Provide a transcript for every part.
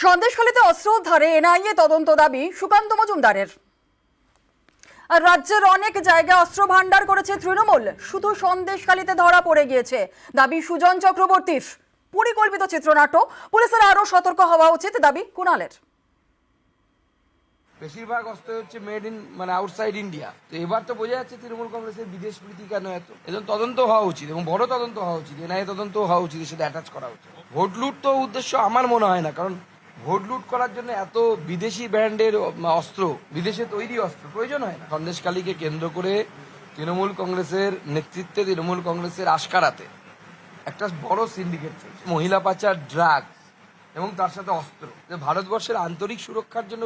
সন্দেশখালীতে অস্ত্র উদ্ধারে এনআইএ তদন্ত দাবি সুকান্ত মজুমদারের। আর রাজ্যের অনেক জায়গায় অস্ত্র ভান্ডার করেছে তৃণমূল, শুধু সন্দেশখালীতে ধরা পড়ে গিয়েছে দাবি সুজন চক্রবর্তীর। পরিকল্পিত চিত্রনাট্য, পুলিশের আরো সতর্ক হওয়া উচিত দাবি কুণালের। বেশিরভাগ অস্ত্র হচ্ছে মেড ইন আউটসাইড ইন্ডিয়া। তো এবার তো বোঝা যাচ্ছে তৃণমূল কংগ্রেসের বিদেশ প্রীতি কেন এত। এজন তদন্ত হওয়া উচিত এবং বড় তদন্ত হওয়া উচিত, এনআইএ তদন্ত হওয়া উচিত, এর সাথে অ্যাটাচ করা উচিত। ভোট লুট তো উদ্দেশ্য আমার মনে হয় না, কারণ ভোট লুট করার জন্য এত বিদেশি ব্র্যান্ডের অস্ত্র, বিদেশে তৈরি অস্ত্র প্রয়োজন হয় না। সন্দেশখালীকে কেন্দ্র করে তৃণমূল কংগ্রেসের নেতৃত্বে, তৃণমূল কংগ্রেসের আশকারাতে একটা বড় সিন্ডিকেট চলছে, মহিলা পাচার, ড্রাগস এবং তার সাথে অস্ত্র। ভারতবর্ষের আন্তরিক সুরক্ষার জন্য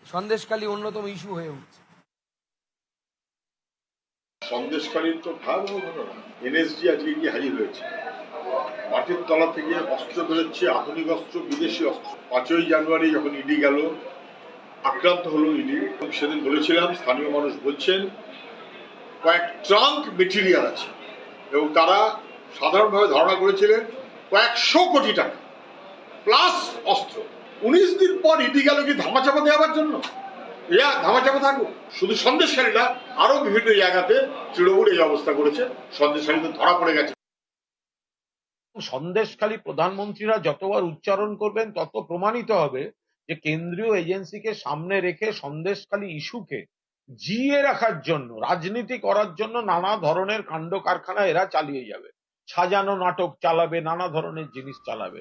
সন্দেশখালী অন্যতম ইস্যু হয়ে উঠছে। সন্দেশখালীর তো ভয়াবহ ঘটনা। এনএসজি আজকে গিয়ে হাজির হয়েছে, মাটির তলা থেকে অস্ত্র বেরোচ্ছে, আধুনিক অস্ত্র, বিদেশি অস্ত্র। 5ই জানুয়ারি যখন ইডি গেল, আক্রান্ত হলো ইডি, সেদিন বলেছিলাম, স্থানীয় মানুষ বলছেন কয়েক ট্রাঙ্ক মেটেরিয়াল আছে এবং তারা সাধারণভাবে ধারণা করেছিলেন কয়েকশো কোটি টাকা প্লাস অস্ত্র। 19 দিন পর ইডি গেল কি ধামাচাপা দেওয়ার জন্য? ধামাচাপা থাকুক। শুধু সন্দেশখালী না, আরো বিভিন্ন জায়গাতে তৃণমূল এই অবস্থা করেছে, সন্দেশখালীতে ধরা পড়ে গেছে। সন্দেশখালী প্রধানমন্ত্রীরা যতবার উচ্চারণ করবেন তত প্রমাণিত হবে যে কেন্দ্রীয় এজেন্সিকে সামনে রেখে সন্দেশখালী ইস্যুকে জিইয়ে রাখার জন্য, রাজনীতি করার জন্য নানা ধরনের কাণ্ড কারখানা এরা চালিয়ে যাবে, সাজানো নাটক চালাবে, নানা ধরনের জিনিস চালাবে।